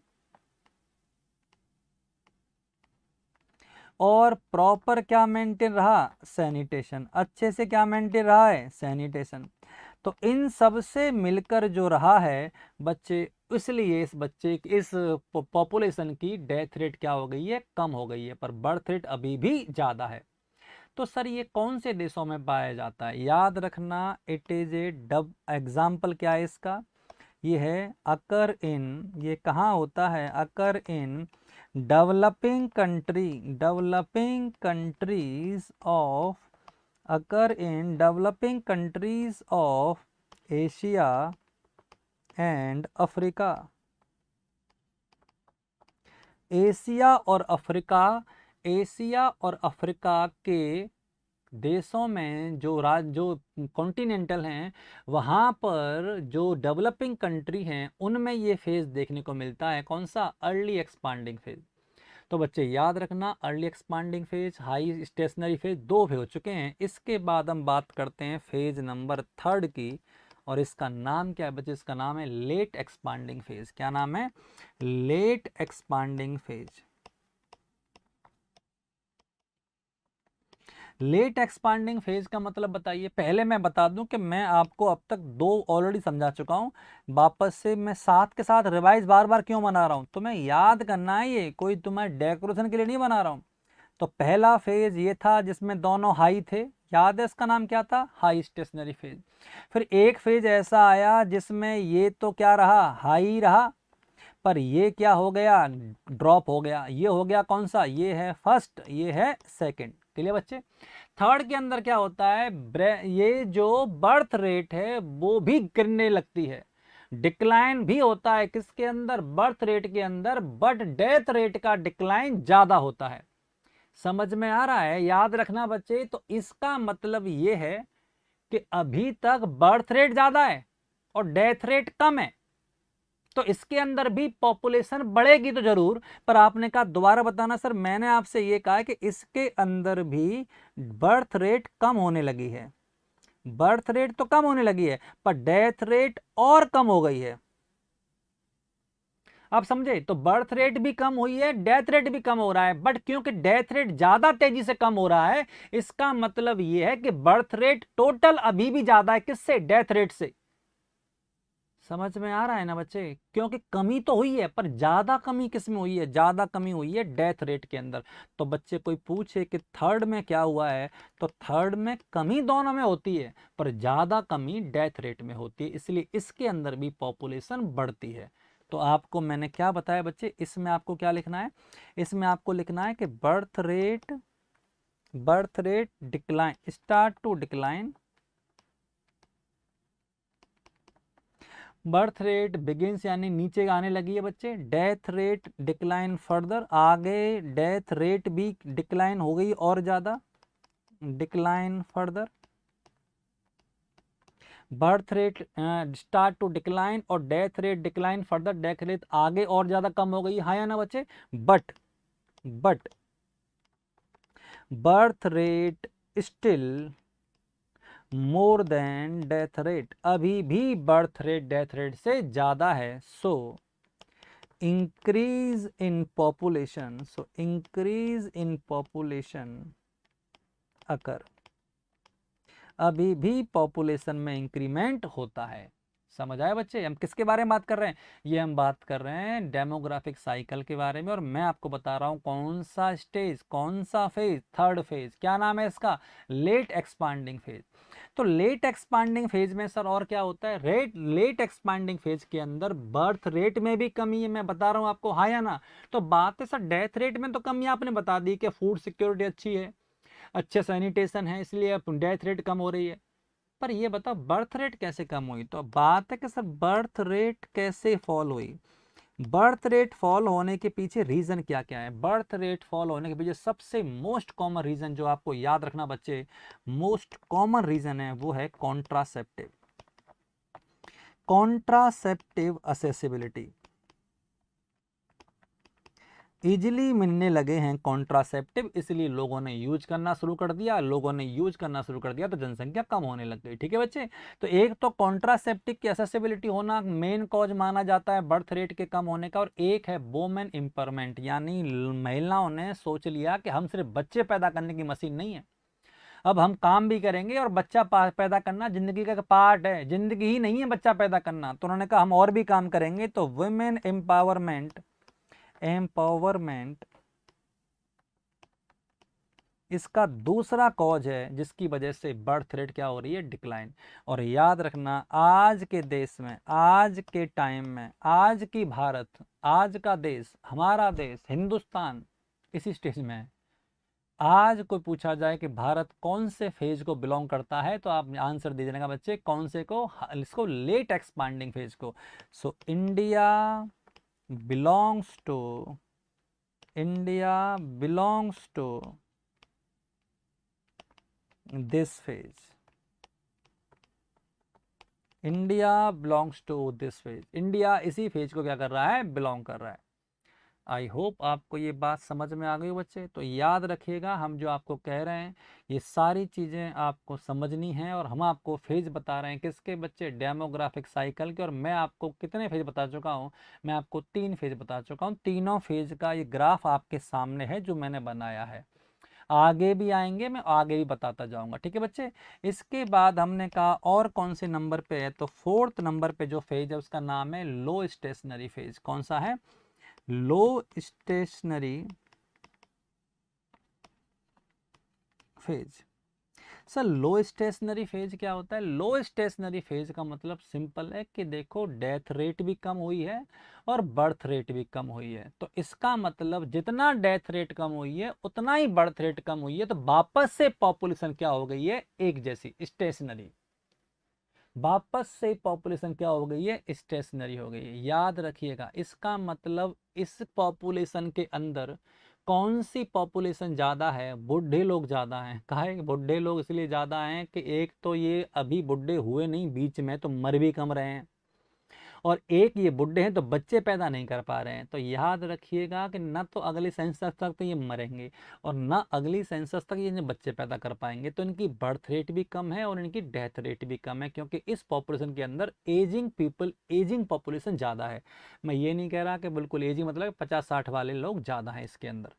और प्रॉपर क्या मेंटेन रहा, सैनिटेशन, अच्छे से क्या मेंटेन रहा है, सैनिटेशन। तो इन सब से मिलकर जो रहा है बच्चे, इसलिए इस पॉपुलेशन की डेथ रेट क्या हो गई है, कम हो गई है, पर बर्थ रेट अभी भी ज़्यादा है। तो सर ये कौन से देशों में पाया जाता है, याद रखना, it is a dub, example क्या है इसका, ये है अकर इन, ये कहाँ होता है, occur in developing country, developing countries of, occur in developing countries of Asia and Africa, Asia और अफ्रीका, एशिया और अफ्रीका के देशों में जो कॉन्टिनेंटल हैं, वहाँ पर जो डेवलपिंग कंट्री हैं उनमें ये फेज देखने को मिलता है, कौन सा, अर्ली एक्सपांडिंग फेज। तो बच्चे याद रखना, early expanding phase, high stationary phase, दो फेज हो चुके हैं। इसके बाद हम बात करते हैं फेज नंबर 3 की, और इसका नाम क्या है बच्चे, इसका नाम है लेट एक्सपांडिंग फेज। क्या नाम है, late expanding phase. Late expanding phase का मतलब बताइए। पहले मैं बता दूं कि मैं आपको अब तक 2 ऑलरेडी समझा चुका हूं, वापस से मैं साथ के साथ रिवाइज बार बार क्यों बना रहा हूं, तो मैं याद करना है, ये कोई तुम्हारे डेकोरेशन के लिए नहीं बना रहा हूं। तो पहला फेज ये था जिसमें दोनों हाई थे, याद है इसका नाम क्या था, हाई स्टेशनरी फेज। फिर एक फेज ऐसा आया जिसमें ये तो क्या रहा, हाई रहा, पर ये क्या हो गया, ड्रॉप हो गया। ये हो गया कौन सा, ये है फर्स्ट, ये है सेकंड। क्लियर बच्चे? थर्ड के अंदर क्या होता है, ये जो बर्थ रेट है वो भी गिरने लगती है, डिक्लाइन भी होता है किसके अंदर, बर्थ रेट के अंदर, बट डेथ रेट का डिक्लाइन ज्यादा होता है। समझ में आ रहा है? याद रखना बच्चे, तो इसका मतलब ये है कि अभी तक बर्थ रेट ज्यादा है और डेथ रेट कम है, तो इसके अंदर भी पॉपुलेशन बढ़ेगी तो जरूर, पर आपने कहा दोबारा बताना सर, मैंने आपसे ये कहा कि इसके अंदर भी बर्थ रेट कम होने लगी है, बर्थ रेट तो कम होने लगी है, पर डेथ रेट और कम हो गई है। आप समझे? तो बर्थ रेट भी कम हुई है, डेथ रेट भी कम हो रहा है, बट क्योंकि डेथ रेट ज्यादा तेजी से कम हो रहा है, इसका मतलब यह है कि बर्थ रेट टोटल अभी भी ज्यादा है किससे, डेथ रेट से। समझ में आ रहा है ना बच्चे? क्योंकि कमी तो हुई है, पर ज्यादा कमी किस में हुई है, ज्यादा कमी हुई है डेथ रेट के अंदर। तो बच्चे कोई पूछे कि थर्ड में क्या हुआ है, तो थर्ड में कमी दोनों में होती है, पर ज्यादा कमी डेथ रेट में होती है, इसलिए इसके अंदर भी पॉपुलेशन बढ़ती है। तो आपको मैंने क्या बताया बच्चे, इसमें आपको क्या लिखना है, इसमें आपको लिखना है कि birth rate decline, start to decline, birth rate begins यानी नीचे आने लगी है बच्चे, डेथ रेट डिक्लाइन फर्दर, आगे डेथ रेट भी डिक्लाइन हो गई और ज़्यादा, decline further, birth rate start to decline और death rate decline further, death rate आगे और ज़्यादा कम हो गई, हाँ या ना बच्चे? But birth rate still more than death rate, अभी भी बर्थ रेट डेथ रेट से ज़्यादा है। सो increase in population, so increase in population occur, अभी भी पॉपुलेशन में इंक्रीमेंट होता है। समझ आए बच्चे? हम किसके बारे में बात कर रहे हैं? ये हम बात कर रहे हैं डेमोग्राफिक साइकिल के बारे में, और मैं आपको बता रहा हूँ कौन सा स्टेज, कौन सा फेज, थर्ड फेज। क्या नाम है इसका? Late expanding phase. तो लेट एक्सपांडिंग फेज में सर और क्या होता है? लेट एक्सपांडिंग फेज के अंदर बर्थ रेट में भी कमी है, मैं बता रहा हूँ आपको, हाँ या ना? तो बात है सर डेथ रेट में तो कमी आपने बता दी कि फूड सिक्योरिटी अच्छी है, अच्छे सैनिटेशन है, इसलिए डेथ रेट कम हो रही है। पर ये बताओ बर्थ रेट कैसे कम हुई? तो बात है कि सर बर्थ रेट कैसे फॉल हुई, बर्थ रेट फॉल होने के पीछे रीजन क्या क्या है? बर्थ रेट फॉल होने के पीछे सबसे मोस्ट कॉमन रीजन जो आपको याद रखना बच्चे, मोस्ट कॉमन रीजन है वो है कॉन्ट्रासेप्टिव, कॉन्ट्रासेप्टिव असेसिबिलिटी। इजिली मिलने लगे हैं कॉन्ट्रासेप्टिव, इसलिए लोगों ने यूज करना शुरू कर दिया, लोगों ने यूज करना शुरू कर दिया तो जनसंख्या कम होने लग गई। ठीक है बच्चे? तो एक तो कॉन्ट्रासेप्टिव की एक्सेसिबिलिटी होना मेन कॉज माना जाता है बर्थ रेट के कम होने का, और एक है वुमेन एम्पावरमेंट, यानी महिलाओं ने सोच लिया कि हम सिर्फ बच्चे पैदा करने की मशीन नहीं है, अब हम काम भी करेंगे, और बच्चा पैदा करना जिंदगी का पार्ट है, जिंदगी ही नहीं है बच्चा पैदा करना। तो उन्होंने कहा हम और भी काम करेंगे। तो वुमेन एम्पावरमेंट, एम्पावरमेंट इसका दूसरा कॉज है जिसकी वजह से बर्थ रेट क्या हो रही है? डिक्लाइन। और याद रखना आज के देश में, आज के टाइम में, आज की भारत, आज का देश, हमारा देश हिंदुस्तान इसी स्टेज में है। आज कोई पूछा जाए कि भारत कौन से फेज को बिलोंग करता है, तो आप आंसर दे देगा बच्चे, कौन से को? इसको, लेट एक्सपांडिंग फेज को। So India belongs to, India belongs to this phase, India belongs to this phase. India इसी फेज को क्या कर रहा है? बिलोंग कर रहा है। आई होप आपको ये बात समझ में आ गई बच्चे। तो याद रखिएगा हम जो आपको कह रहे हैं ये सारी चीज़ें आपको समझनी है, और हम आपको फेज बता रहे हैं किसके बच्चे? डेमोग्राफिक साइकिल के। और मैं आपको कितने फेज बता चुका हूँ? मैं आपको 3 फेज बता चुका हूँ। तीनों फेज का ये ग्राफ आपके सामने है जो मैंने बनाया है, आगे भी आएंगे, मैं आगे भी बताता जाऊंगा। ठीक है बच्चे? इसके बाद हमने कहा और कौन से नंबर पे है? तो 4th नंबर पे जो फेज है उसका नाम है लो स्टेशनरी फेज। कौन सा है? Low stationary phase. सर लो स्टेशनरी फेज क्या होता है? लो स्टेशनरी फेज का मतलब सिंपल है कि देखो डेथ रेट भी कम हुई है और बर्थ रेट भी कम हुई है। तो इसका मतलब जितना डेथ रेट कम हुई है उतना ही बर्थ रेट कम हुई है, तो वापस से पॉपुलेशन क्या हो गई है? एक जैसी, स्टेशनरी। वापस से पॉपुलेशन क्या हो गई है? स्टेशनरी हो गई है। याद रखिएगा इसका मतलब इस पॉपुलेशन के अंदर कौन सी पॉपुलेशन ज़्यादा है? बूढ़े लोग ज़्यादा हैं। काहे बूढ़े लोग इसलिए ज़्यादा हैं कि एक तो ये अभी बूढ़े हुए नहीं, बीच में तो मर भी कम रहे हैं, और एक ये बूढ़े हैं तो बच्चे पैदा नहीं कर पा रहे हैं। तो याद रखिएगा कि न तो अगली सेंसस तक तो ये मरेंगे, और न अगली सेंसस तक ये बच्चे पैदा कर पाएंगे। तो इनकी बर्थ रेट भी कम है और इनकी डेथ रेट भी कम है, क्योंकि इस पॉपुलेशन के अंदर एजिंग पीपल, एजिंग पॉपुलेशन ज़्यादा है। मैं ये नहीं कह रहा कि बिल्कुल एजिंग मतलब 50-60 वाले लोग ज़्यादा हैं इसके अंदर।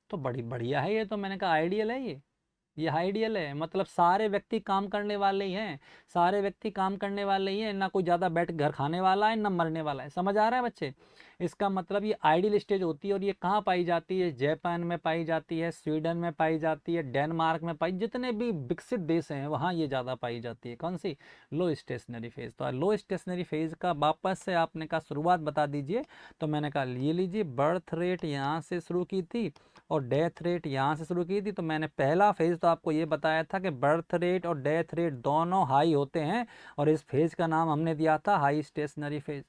तो बड़ी बढ़िया है ये, तो मैंने कहा आइडियल है ये आइडियल है। मतलब सारे व्यक्ति काम करने वाले ही हैं, सारे व्यक्ति काम करने वाले ही हैं, ना कोई ज़्यादा बैठ घर खाने वाला है ना मरने वाला है। समझ आ रहा है बच्चे? इसका मतलब ये आइडियल स्टेज होती है, और ये कहाँ पाई जाती है? जापान में पाई जाती है, स्वीडन में पाई जाती है, डेनमार्क में पाई, जितने भी विकसित देश हैं वहाँ ये ज़्यादा पाई जाती है। कौन सी? लो स्टेशनरी फेज। तो लो स्टेशनरी फेज का वापस से आपने कहा शुरुआत बता दीजिए। तो मैंने कहा ये लीजिए, बर्थ रेट यहाँ से शुरू की थी और डेथ रेट यहाँ से शुरू की थी। तो मैंने पहला फेज तो आपको ये बताया था कि बर्थ रेट और डेथ रेट दोनों हाई होते हैं, और इस फेज का नाम हमने दिया था हाई स्टेशनरी फेज।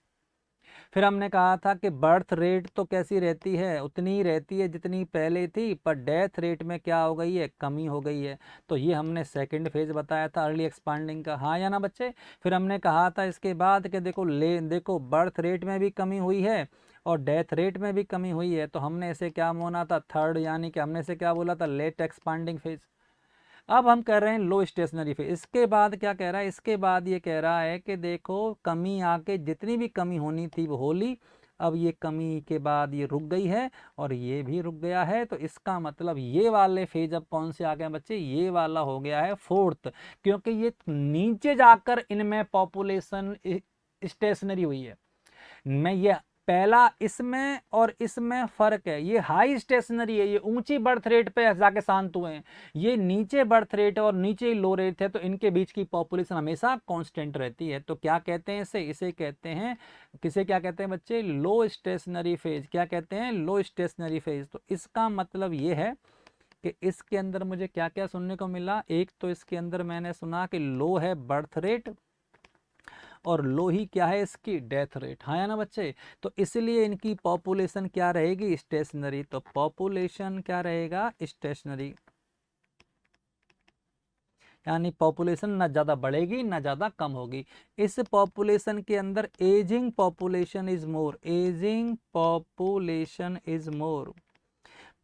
फिर हमने कहा था कि बर्थ रेट तो कैसी रहती है? उतनी ही रहती है जितनी पहले थी, पर डेथ रेट में क्या हो गई है? कमी हो गई है। तो ये हमने सेकंड फेज बताया था अर्ली एक्सपांडिंग का, हाँ या ना बच्चे? फिर हमने कहा था इसके बाद कि देखो बर्थ रेट में भी कमी हुई है और डेथ रेट में भी कमी हुई है। तो हमने इसे क्या माना था? थर्ड, यानी कि हमने इसे क्या बोला था? Late expanding phase. अब हम कह रहे हैं लो स्टेशनरी फेज। इसके बाद क्या कह रहा है? इसके बाद ये कह रहा है कि देखो कमी आके जितनी भी कमी होनी थी वो होली, अब ये कमी के बाद ये रुक गई है और ये भी रुक गया है, तो इसका मतलब ये वाले फेज अब कौन से आ गए बच्चे, ये वाला हो गया है फोर्थ, क्योंकि ये नीचे जाकर इनमें पॉपुलेशन स्टेशनरी हुई है। मैं ये पहला इसमें और इसमें फर्क है, ये हाई स्टेशनरी है, ये ऊंची बर्थ रेट पे जाके शांत हुए हैं, ये नीचे बर्थ रेट है और नीचे लो रेट है, तो इनके बीच की पॉपुलेशन हमेशा कांस्टेंट रहती है। तो क्या कहते हैं इसे कहते हैं, किसे क्या कहते हैं बच्चे, लो स्टेशनरी फेज। क्या कहते हैं, लो स्टेशनरी फेज। तो इसका मतलब ये है कि इसके अंदर मुझे क्या क्या सुनने को मिला, एक तो इसके अंदर मैंने सुना कि लो है बर्थ रेट और लो ही क्या है इसकी डेथ रेट, हाँ या ना बच्चे। तो इसलिए इनकी पॉपुलेशन क्या रहेगी, स्टेशनरी। तो पॉपुलेशन क्या रहेगा, स्टेशनरी, यानी पॉपुलेशन ना ज़्यादा बढ़ेगी ना ज़्यादा कम होगी। इस पॉपुलेशन के अंदर ageing population is more, ageing population is more,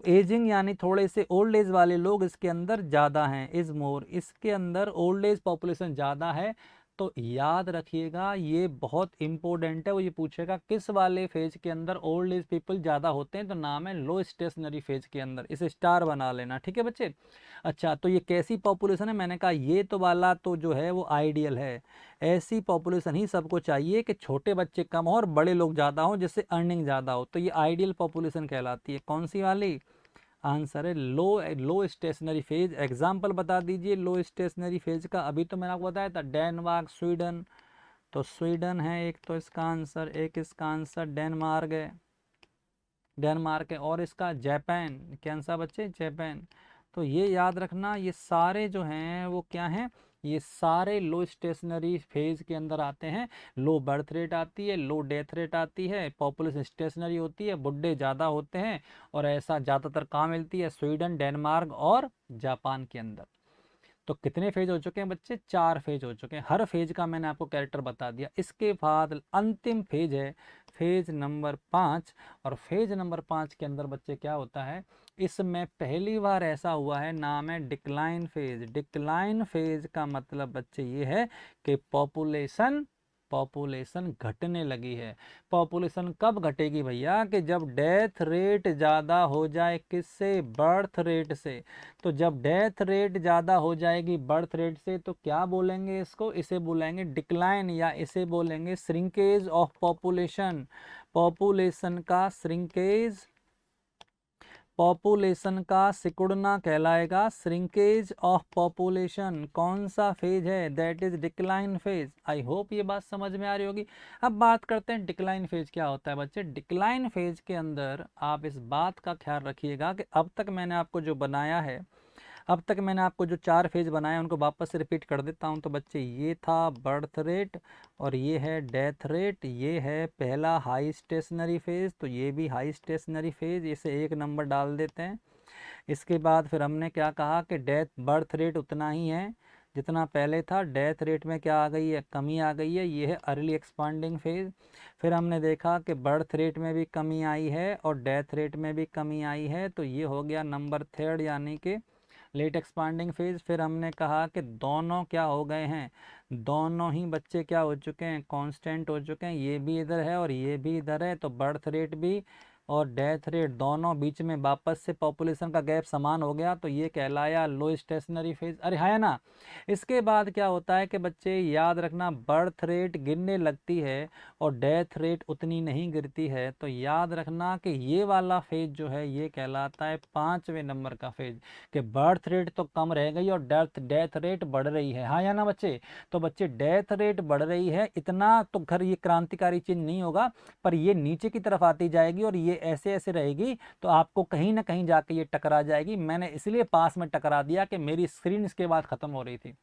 ageing यानी थोड़े से ओल्ड एज वाले लोग इसके अंदर ज़्यादा हैं, इज मोर, इसके अंदर ओल्ड एज पॉपुलेशन ज़्यादा है। तो याद रखिएगा ये बहुत इंपॉर्टेंट है, वो ये पूछेगा किस वाले फेज के अंदर ओल्ड एज पीपल ज़्यादा होते हैं, तो नाम है लो स्टेशनरी फेज के अंदर, इसे स्टार बना लेना, ठीक है बच्चे। अच्छा, तो ये कैसी पॉपुलेशन है, मैंने कहा ये तो वाला तो जो है वो आइडियल है, ऐसी पॉपुलेशन ही सबको चाहिए कि छोटे बच्चे कम हो और बड़े लोग ज़्यादा हो, जिससे अर्निंग ज़्यादा हो, तो ये आइडियल पॉपुलेशन कहलाती है। कौन सी वाली, आंसर है लो स्टेशनरी फेज। एग्जाम्पल बता दीजिए लो स्टेशनरी फेज का, अभी तो मैंने आपको बताया था डेनमार्क, स्वीडन, तो स्वीडन है एक तो इसका आंसर, एक इसका आंसर डेनमार्क है, डेनमार्क है, और इसका जापान, क्या आंसर बच्चे, जापान। तो ये याद रखना ये सारे जो हैं वो क्या हैं, ये सारे लो स्टेशनरी फेज के अंदर आते हैं। लो बर्थ रेट आती है, लो डेथ रेट आती है, पॉपुलेशन स्टेशनरी होती है, बुढ़े ज़्यादा होते हैं, और ऐसा ज़्यादातर कहाँ मिलती है, स्वीडन, डेनमार्क और जापान के अंदर। तो कितने फेज हो चुके हैं बच्चे, 4 फेज हो चुके हैं, हर फेज का मैंने आपको कैरेक्टर बता दिया। इसके बाद अंतिम फेज है फेज नंबर 5, और फेज नंबर 5 के अंदर बच्चे क्या होता है, इसमें पहली बार ऐसा हुआ है, नाम है डिक्लाइन फेज। डिक्लाइन फेज का मतलब बच्चे ये है कि पॉपुलेशन घटने लगी है। पॉपुलेशन कब घटेगी भैया, कि जब डेथ रेट ज़्यादा हो जाए, किससे, बर्थ रेट से। तो जब डेथ रेट ज़्यादा हो जाएगी बर्थ रेट से, तो क्या बोलेंगे इसको, इसे बोलेंगे डिक्लाइन, या इसे बोलेंगे श्रिंकेज ऑफ पॉपुलेशन। पॉपुलेशन का श्रिंकेज, पॉपुलेशन का सिकुड़ना कहलाएगा श्रिंकेज ऑफ पॉपुलेशन। कौन सा फेज है, that is decline phase. I hope ये बात समझ में आ रही होगी। अब बात करते हैं डिक्लाइन फेज क्या होता है बच्चे। डिक्लाइन फेज के अंदर आप इस बात का ख्याल रखिएगा कि अब तक मैंने आपको जो बनाया है, अब तक मैंने आपको जो 4 फेज बनाए उनको वापस से रिपीट कर देता हूं। तो बच्चे ये था बर्थ रेट, और ये है डेथ रेट, ये है पहला हाई स्टेशनरी फेज, तो ये भी हाई स्टेशनरी फेज, इसे 1 नंबर डाल देते हैं। इसके बाद फिर हमने क्या कहा कि बर्थ रेट उतना ही है जितना पहले था, डेथ रेट में क्या आ गई है, कमी आ गई है, ये है अर्ली एक्सपांडिंग फेज। फिर हमने देखा कि बर्थ रेट में भी कमी आई है और डेथ रेट में भी कमी आई है, तो ये हो गया नंबर 3 यानी कि लेट एक्सपांडिंग फेज। फिर हमने कहा कि दोनों क्या हो गए हैं, दोनों ही बच्चे क्या हो चुके हैं, कांस्टेंट हो चुके हैं, ये भी इधर है और ये भी इधर है, तो बर्थ रेट भी और डेथ रेट दोनों बीच में वापस से पॉपुलेशन का गैप समान हो गया, तो ये कहलाया लो स्टेशनरी फेज। अरे है ना। इसके बाद क्या होता है कि बच्चे याद रखना, बर्थ रेट गिरने लगती है और डेथ रेट उतनी नहीं गिरती है, तो याद रखना कि ये वाला फेज जो है ये कहलाता है 5वें नंबर का फेज, कि बर्थ रेट तो कम रह गई और डेथ रेट बढ़ रही है, हाँ या ना बच्चे। तो बच्चे डेथ रेट बढ़ रही है, इतना तो घर ये क्रांतिकारी चेंज नहीं होगा, पर ये नीचे की तरफ आती जाएगी और ये ऐसे ऐसे रहेगी, तो आपको कहीं ना कहीं जाके ये टकरा जाएगी। मैंने इसलिए पास में टकरा दिया कि मेरी स्क्रीन इसके बाद ख़त्म हो रही थी।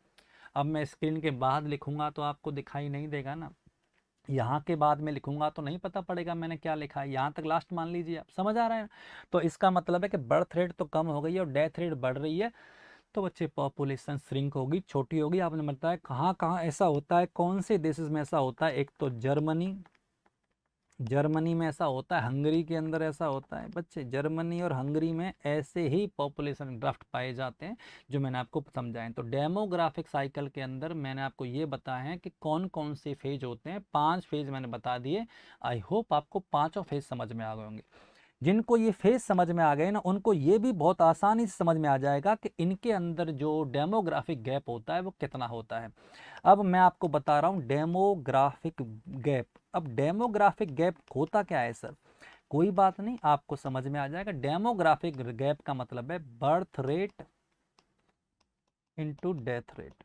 अब मैं स्क्रीन के बाद लिखूंगा तो आपको दिखाई नहीं देगा ना, यहाँ के बाद में लिखूंगा तो नहीं पता पड़ेगा मैंने क्या लिखा है। यहाँ तक लास्ट मान लीजिए, आप समझ आ रहा है। तो इसका मतलब है कि बर्थ रेट तो कम हो गई है और डेथ रेट बढ़ रही है, तो बच्चे पॉपुलेशन श्रिंक होगी, छोटी होगी। आपने बताया कहाँ कहाँ ऐसा होता है, कौन से देशों में ऐसा होता है, एक तो जर्मनी, जर्मनी में ऐसा होता है, हंगरी के अंदर ऐसा होता है बच्चे। जर्मनी और हंगरी में ऐसे ही पॉपुलेशन ड्राफ्ट पाए जाते हैं जो मैंने आपको समझाए। तो डेमोग्राफिक साइकिल के अंदर मैंने आपको ये बताया है कि कौन कौन से फेज होते हैं। 5 फेज मैंने बता दिए। आई होप आपको पांचों फेज समझ में आ गए होंगे। जिनको ये फेज समझ में आ गए ना, उनको ये भी बहुत आसानी से समझ में आ जाएगा कि इनके अंदर जो डेमोग्राफिक गैप होता है वो कितना होता है। अब मैं आपको बता रहा हूँ डेमोग्राफिक गैप। अब डेमोग्राफिक गैप होता क्या है सर? कोई बात नहीं, आपको समझ में आ जाएगा। डेमोग्राफिक गैप का मतलब है birth rate into death rate.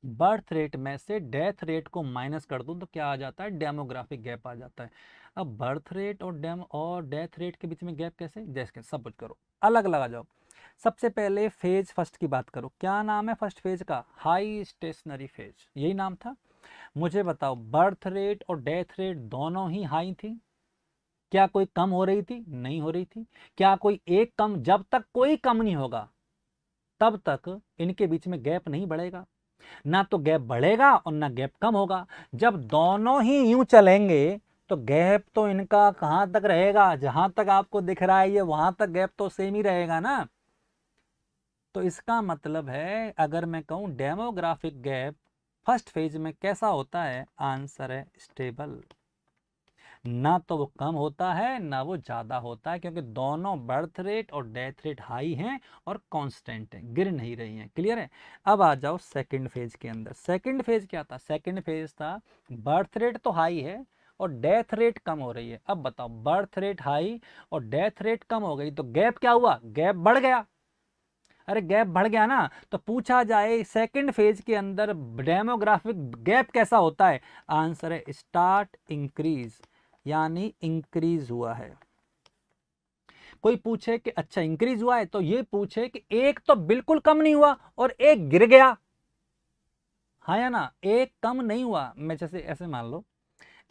Birth rate में से डेथ रेट को माइनस कर दूं तो क्या आ जाता है? डेमोग्राफिक गैप आ जाता है। अब बर्थ रेट और डेथ रेट के बीच में गैप कैसे? जैसे सब कुछ करो, अलग अलग आ जाओ। सबसे पहले फेज फर्स्ट की बात करो। क्या नाम है फर्स्ट फेज का? हाई स्टेशनरी फेज, यही नाम था। मुझे बताओ, बर्थ रेट और डेथ रेट दोनों ही हाई थी। क्या कोई कम हो रही थी? नहीं हो रही थी। क्या कोई एक कम? जब तक कोई कम नहीं होगा तब तक इनके बीच में गैप नहीं बढ़ेगा। ना तो गैप बढ़ेगा और ना गैप कम होगा। जब दोनों ही यूं चलेंगे तो गैप तो इनका कहां तक रहेगा? जहां तक आपको दिख रहा है ये, वहां तक गैप तो सेम ही रहेगा ना। तो इसका मतलब है, अगर मैं कहूं डेमोग्राफिक गैप फर्स्ट फेज में कैसा होता है, आंसर है स्टेबल। ना तो वो कम होता है ना वो ज्यादा होता है, क्योंकि दोनों बर्थ रेट और डेथ रेट हाई हैं और कांस्टेंट हैं, गिर नहीं रही हैं। क्लियर है? अब आ जाओ सेकंड फेज के अंदर। सेकंड फेज क्या था? सेकंड फेज था बर्थ रेट तो हाई है और डेथ रेट कम हो रही है। अब बताओ, बर्थ रेट हाई और डेथ रेट कम हो गई तो गैप क्या हुआ? गैप बढ़ गया। अरे गैप बढ़ गया ना। तो पूछा जाए सेकंड फेज के अंदर डेमोग्राफिक गैप कैसा होता है, आंसर है स्टार्ट इंक्रीज, यानी इंक्रीज हुआ है। कोई पूछे कि अच्छा इंक्रीज हुआ है, तो ये पूछे कि एक तो बिल्कुल कम नहीं हुआ और एक गिर गया, हाँ या ना? एक कम नहीं हुआ। मैं जैसे ऐसे मान लो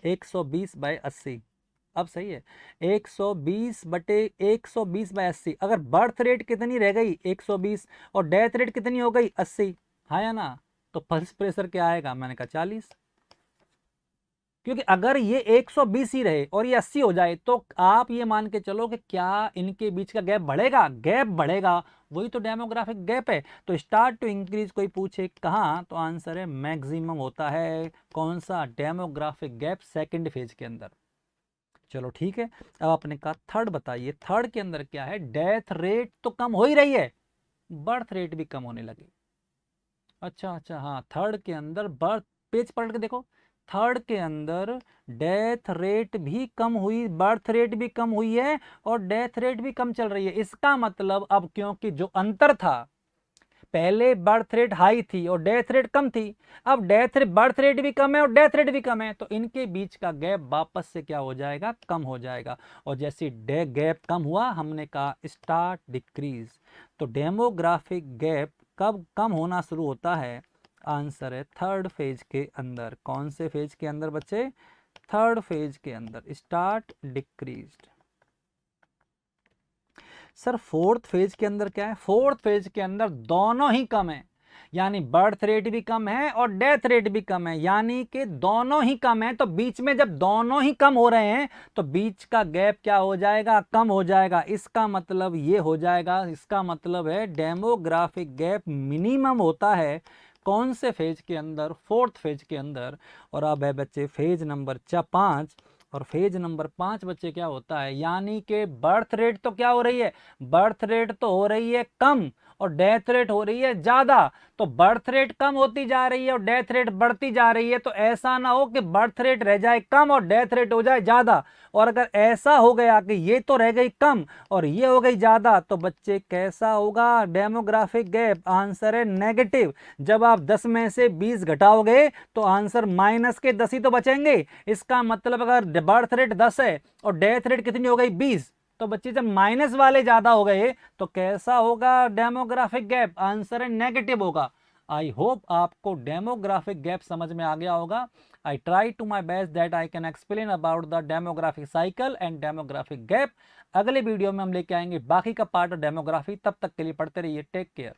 120/80, अब सही है। 120/120/80, अगर बर्थ रेट कितनी रह गई? 120, और डेथ रेट कितनी हो गई? 80, हाँ या ना? तो पल्स प्रेशर क्या आएगा? मैंने कहा 40। क्योंकि अगर ये 120 ही रहे और ये 80 हो जाए तो आप ये मान के चलो कि क्या इनके बीच का गैप बढ़ेगा? गैप बढ़ेगा। वही तो डेमोग्राफिक गैप है। तो स्टार्ट टू इंक्रीज कोई पूछे कहाँ, तो आंसर है मैक्सिमम होता है। कौन सा? डेमोग्राफिक गैप सेकंड फेज के अंदर। चलो ठीक है। अब आपने कहा थर्ड बताइए। थर्ड के अंदर क्या है? डेथ रेट तो कम हो ही रही है, बर्थ रेट भी कम होने लगी। अच्छा अच्छा, हाँ, थर्ड के अंदर बर्थ, पेज पलट के देखो, थर्ड के अंदर डेथ रेट भी कम हुई, बर्थ रेट भी कम हुई है और डेथ रेट भी कम चल रही है। इसका मतलब अब क्योंकि जो अंतर था, पहले बर्थ रेट हाई थी और डेथ रेट कम थी, अब बर्थ रेट भी कम है और डेथ रेट भी कम है, तो इनके बीच का गैप वापस से क्या हो जाएगा? कम हो जाएगा। और जैसे गैप कम हुआ, हमने कहा स्टार्ट डिक्रीज। तो डेमोग्राफिक गैप कब कम होना शुरू होता है? आंसर है थर्ड फेज के अंदर। कौन से फेज के अंदर बच्चे? थर्ड फेज के अंदर start decreased. Sir fourth phase के अंदर क्या है? फोर्थ फेज के अंदर दोनों ही कम है, यानी बर्थ रेट भी कम है और डेथ रेट भी कम है, यानी कि दोनों ही कम है। तो बीच में जब दोनों ही कम हो रहे हैं तो बीच का गैप क्या हो जाएगा? कम हो जाएगा। इसका मतलब ये हो जाएगा, इसका मतलब है डेमोग्राफिक गैप मिनिमम होता है कौन से फेज के अंदर? फोर्थ फेज के अंदर। और अब है बच्चे फेज नंबर 5। और फेज नंबर 5 बच्चे क्या होता है? यानी कि बर्थ रेट तो क्या हो रही है? बर्थ रेट तो हो रही है कम और डेथ रेट हो रही है ज्यादा। तो बर्थ रेट कम होती जा रही है और डेथ रेट बढ़ती जा रही है। तो ऐसा ना हो कि बर्थ रेट रह जाए कम और डेथ रेट हो जाए ज्यादा। और अगर ऐसा हो गया कि ये तो रह गई कम और ये हो गई ज्यादा, तो बच्चे कैसा होगा डेमोग्राफिक गैप? आंसर है नेगेटिव। जब आप 10 में से 20 घटाओगे तो आंसर माइनस के 10 ही तो बचेंगे। इसका मतलब अगर बर्थ रेट 10 है और डेथ रेट कितनी हो गई? 20, तो बच्चे जब माइनस वाले ज्यादा हो गए तो कैसा होगा डेमोग्राफिक गैप? आंसर है नेगेटिव होगा। आई होप आपको डेमोग्राफिक गैप समझ में आ गया होगा। I try to my best that I can explain about the demographic cycle and demographic gap. अगले वीडियो में हम लेके आएंगे बाकी का पार्ट ऑफ डेमोग्राफी। तब तक के लिए पढ़ते रहिए। Take care.